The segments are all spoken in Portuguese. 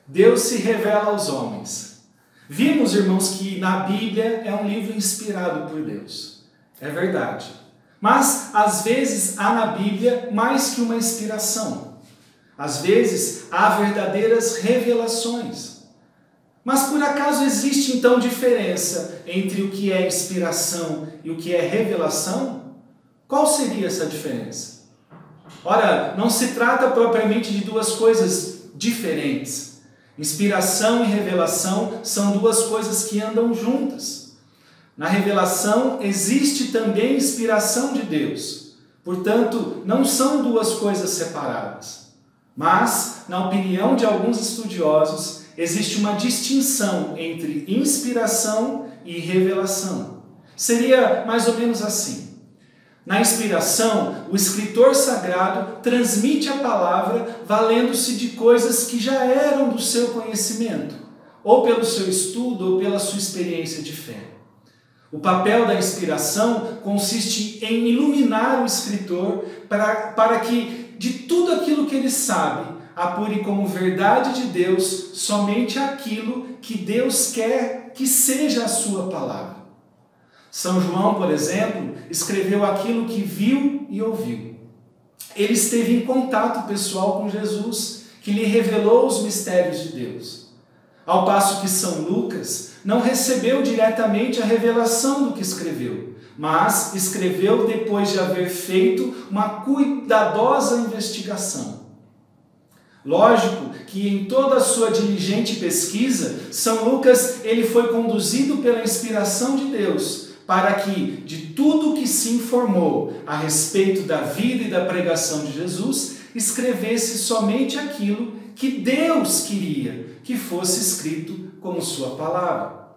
Deus se revela aos homens. Vimos, irmãos, que na Bíblia é um livro inspirado por Deus. É verdade. Mas, às vezes, há na Bíblia mais que uma inspiração. Às vezes, há verdadeiras revelações. Mas, por acaso, existe, então, diferença entre o que é inspiração e o que é revelação? Qual seria essa diferença? Ora, não se trata propriamente de duas coisas diferentes. Inspiração e revelação são duas coisas que andam juntas. Na revelação existe também inspiração de Deus. Portanto, não são duas coisas separadas. Mas, na opinião de alguns estudiosos, existe uma distinção entre inspiração e revelação. Seria mais ou menos assim. Na inspiração, o escritor sagrado transmite a palavra valendo-se de coisas que já eram do seu conhecimento, ou pelo seu estudo, ou pela sua experiência de fé. O papel da inspiração consiste em iluminar o escritor para que, de tudo aquilo que ele sabe, apure como verdade de Deus somente aquilo que Deus quer que seja a sua palavra. São João, por exemplo, escreveu aquilo que viu e ouviu. Ele esteve em contato pessoal com Jesus, que lhe revelou os mistérios de Deus. Ao passo que São Lucas não recebeu diretamente a revelação do que escreveu, mas escreveu depois de haver feito uma cuidadosa investigação. Lógico que em toda a sua diligente pesquisa, São Lucas ele foi conduzido pela inspiração de Deus, para que, de tudo que se informou a respeito da vida e da pregação de Jesus, escrevesse somente aquilo que Deus queria que fosse escrito como sua palavra.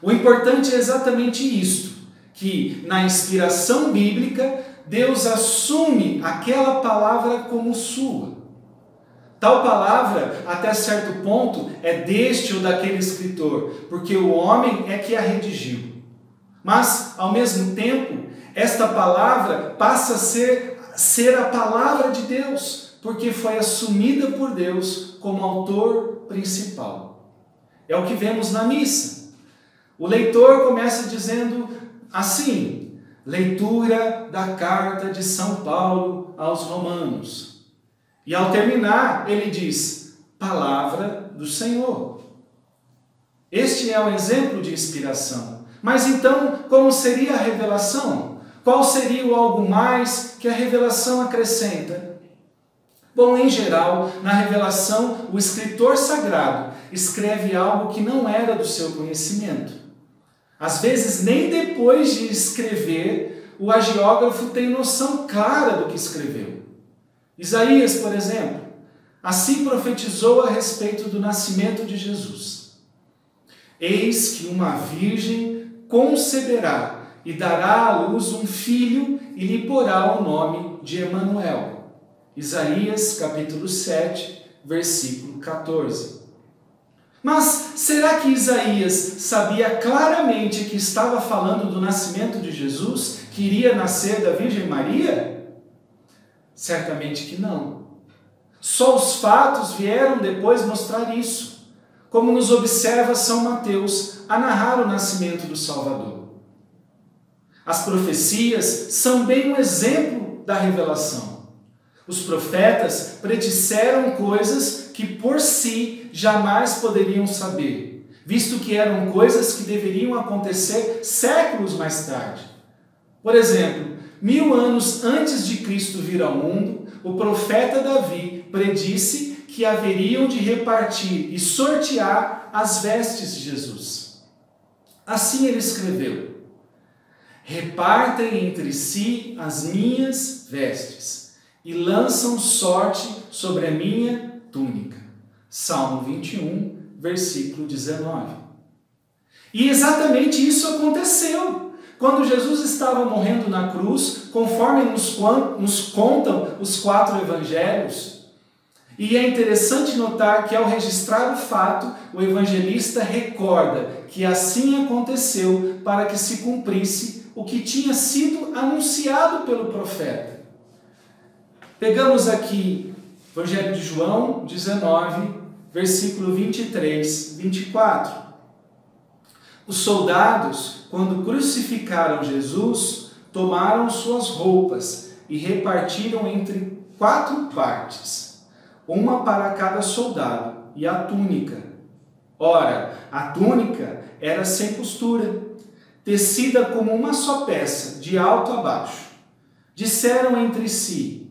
O importante é exatamente isto, que na inspiração bíblica, Deus assume aquela palavra como sua. Tal palavra, até certo ponto, é deste ou daquele escritor, porque o homem é que a redigiu. Mas, ao mesmo tempo, esta palavra passa a ser a palavra de Deus, porque foi assumida por Deus como autor principal. É o que vemos na missa. O leitor começa dizendo assim: leitura da carta de São Paulo aos Romanos. E ao terminar, ele diz: palavra do Senhor. Este é um exemplo de inspiração. Mas então, como seria a revelação? Qual seria o algo mais que a revelação acrescenta? Bom, em geral, na revelação, o escritor sagrado escreve algo que não era do seu conhecimento. Às vezes, nem depois de escrever, o agiógrafo tem noção clara do que escreveu. Isaías, por exemplo, assim profetizou a respeito do nascimento de Jesus. Eis que uma virgem conceberá e dará à luz um filho e lhe porá o nome de Emanuel. Isaías, capítulo 7, versículo 14. Mas será que Isaías sabia claramente que estava falando do nascimento de Jesus, que iria nascer da Virgem Maria? Certamente que não. Só os fatos vieram depois mostrar isso, como nos observa São Mateus a narrar o nascimento do Salvador. As profecias são bem um exemplo da revelação. Os profetas predisseram coisas que por si jamais poderiam saber, visto que eram coisas que deveriam acontecer séculos mais tarde. Por exemplo, 1000 anos antes de Cristo vir ao mundo, o profeta Davi predisse que haveriam de repartir e sortear as vestes de Jesus. Assim ele escreveu: repartem entre si as minhas vestes e lançam sorte sobre a minha túnica. Salmo 21, versículo 19. E exatamente isso aconteceu. Quando Jesus estava morrendo na cruz, conforme nos contam os 4 evangelhos, e é interessante notar que, ao registrar o fato, o evangelista recorda que assim aconteceu para que se cumprisse o que tinha sido anunciado pelo profeta. Pegamos aqui o Evangelho de João 19, versículo 23, 24. Os soldados, quando crucificaram Jesus, tomaram suas roupas e repartiram entre 4 partes, uma para cada soldado, e a túnica. Ora, a túnica era sem costura, tecida como uma só peça, de alto a baixo. Disseram entre si: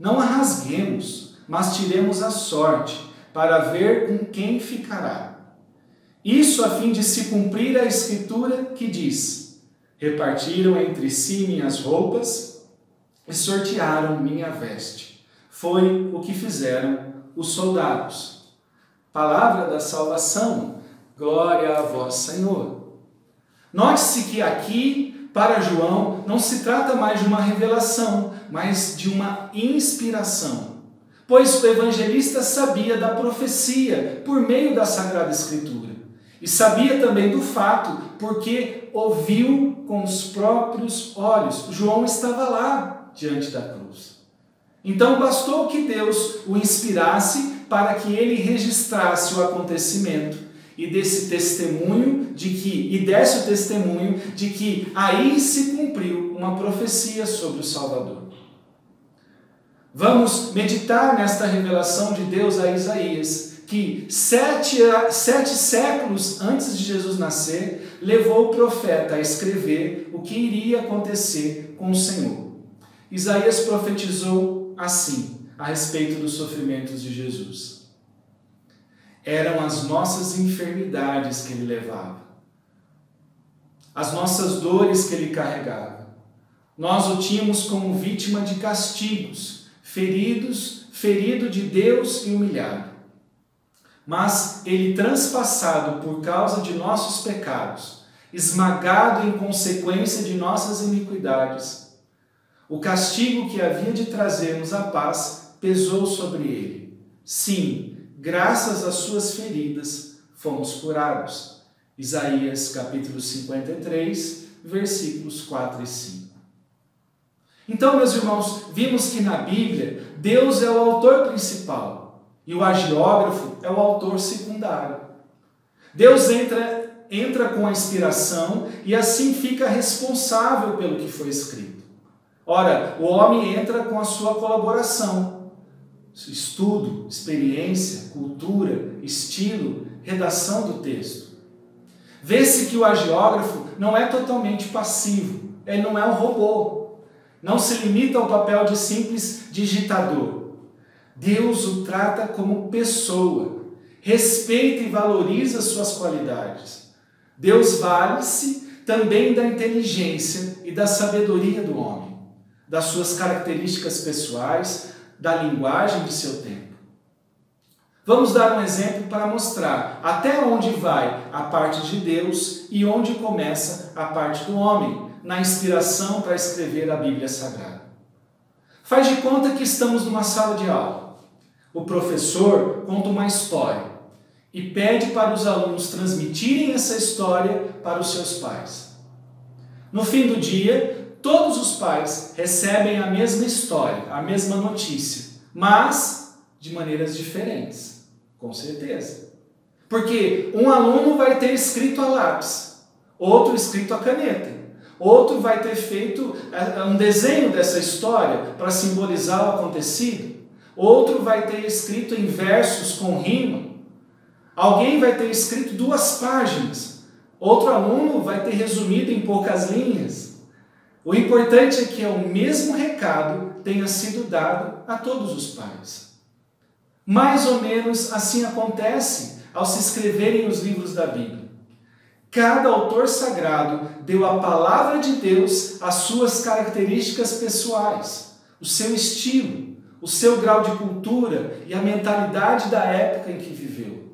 não a rasguemos, mas tiremos a sorte, para ver com quem ficará. Isso a fim de se cumprir a escritura que diz: repartiram entre si minhas roupas e sortearam minha veste. Foi o que fizeram os soldados. Palavra da salvação, glória a vós, Senhor. Note-se que aqui, para João, não se trata mais de uma revelação, mas de uma inspiração. Pois o evangelista sabia da profecia por meio da Sagrada Escritura. E sabia também do fato, porque ouviu com os próprios olhos. João estava lá, diante da cruz. Então bastou que Deus o inspirasse para que ele registrasse o acontecimento e desse o testemunho de que aí se cumpriu uma profecia sobre o Salvador. Vamos meditar nesta revelação de Deus a Isaías, que 7 séculos antes de Jesus nascer, levou o profeta a escrever o que iria acontecer com o Senhor. Isaías profetizou assim, a respeito dos sofrimentos de Jesus. Eram as nossas enfermidades que ele levava, as nossas dores que ele carregava. Nós o tínhamos como vítima de castigos, ferido de Deus e humilhado. Mas ele, transpassado por causa de nossos pecados, esmagado em consequência de nossas iniquidades, o castigo que havia de trazer-nos a paz pesou sobre ele. Sim, graças às suas feridas fomos curados. Isaías capítulo 53, versículos 4 e 5. Então, meus irmãos, vimos que na Bíblia Deus é o autor principal e o agiógrafo é o autor secundário. Deus entra com a inspiração e assim fica responsável pelo que foi escrito. Ora, o homem entra com a sua colaboração, estudo, experiência, cultura, estilo, redação do texto. Vê-se que o agiógrafo não é totalmente passivo, ele não é um robô, não se limita ao papel de simples digitador. Deus o trata como pessoa, respeita e valoriza suas qualidades. Deus vale-se também da inteligência e da sabedoria do homem, das suas características pessoais, da linguagem de seu tempo. Vamos dar um exemplo para mostrar até onde vai a parte de Deus e onde começa a parte do homem, na inspiração para escrever a Bíblia Sagrada. Faz de conta que estamos numa sala de aula. O professor conta uma história e pede para os alunos transmitirem essa história para os seus pais. No fim do dia, todos os pais recebem a mesma história, a mesma notícia, mas de maneiras diferentes, com certeza. Porque um aluno vai ter escrito a lápis, outro escrito a caneta, outro vai ter feito um desenho dessa história para simbolizar o acontecido, outro vai ter escrito em versos com rima, alguém vai ter escrito 2 páginas, outro aluno vai ter resumido em poucas linhas. O importante é que o mesmo recado tenha sido dado a todos os pais. Mais ou menos assim acontece ao se escreverem os livros da Bíblia. Cada autor sagrado deu à palavra de Deus as suas características pessoais, o seu estilo, o seu grau de cultura e a mentalidade da época em que viveu.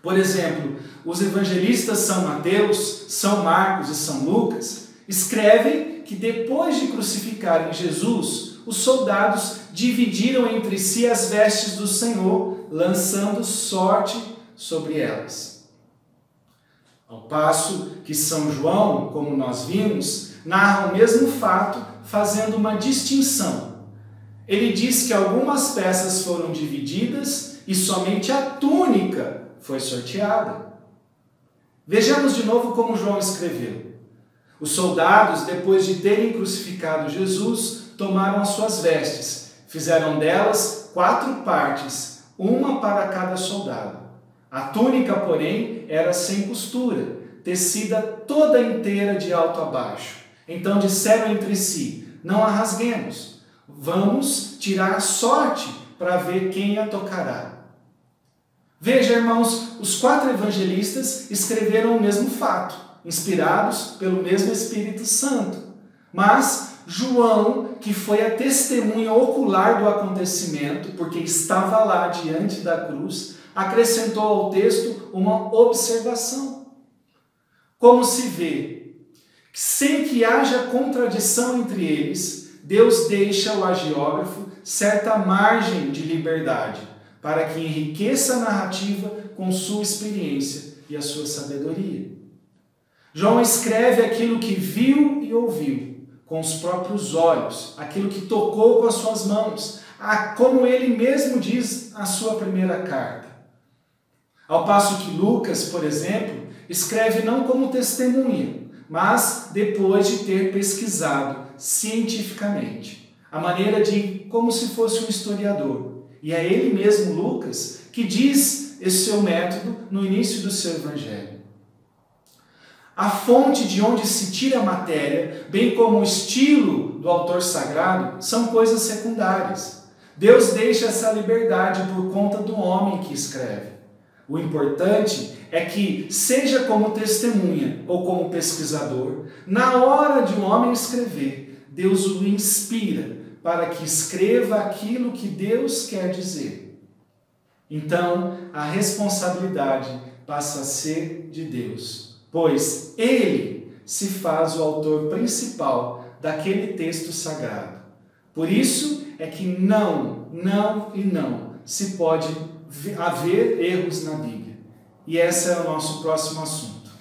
Por exemplo, os evangelistas São Mateus, São Marcos e São Lucas escrevem que depois de crucificarem Jesus, os soldados dividiram entre si as vestes do Senhor, lançando sorte sobre elas. Ao passo que São João, como nós vimos, narra o mesmo fato, fazendo uma distinção. Ele diz que algumas peças foram divididas e somente a túnica foi sorteada. Vejamos de novo como João escreveu. Os soldados, depois de terem crucificado Jesus, tomaram as suas vestes, fizeram delas 4 partes, uma para cada soldado. A túnica, porém, era sem costura, tecida toda inteira de alto a baixo. Então disseram entre si: não a rasguemos, vamos tirar a sorte para ver quem a tocará. Veja, irmãos, os 4 evangelistas escreveram o mesmo fato, inspirados pelo mesmo Espírito Santo. Mas João, que foi a testemunha ocular do acontecimento, porque estava lá diante da cruz, acrescentou ao texto uma observação. Como se vê, sem que haja contradição entre eles, Deus deixa ao agiógrafo certa margem de liberdade, para que enriqueça a narrativa com sua experiência e a sua sabedoria. João escreve aquilo que viu e ouviu, com os próprios olhos, aquilo que tocou com as suas mãos, como ele mesmo diz na sua primeira carta. Ao passo que Lucas, por exemplo, escreve não como testemunha, mas depois de ter pesquisado cientificamente, a maneira de como se fosse um historiador. E é ele mesmo, Lucas, que diz esse seu método no início do seu evangelho. A fonte de onde se tira a matéria, bem como o estilo do autor sagrado, são coisas secundárias. Deus deixa essa liberdade por conta do homem que escreve. O importante é que, seja como testemunha ou como pesquisador, na hora de um homem escrever, Deus o inspira para que escreva aquilo que Deus quer dizer. Então, a responsabilidade passa a ser de Deus, pois Ele se faz o autor principal daquele texto sagrado. Por isso é que não se pode haver erros na Bíblia. E esse é o nosso próximo assunto.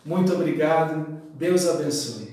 Muito obrigado, Deus abençoe.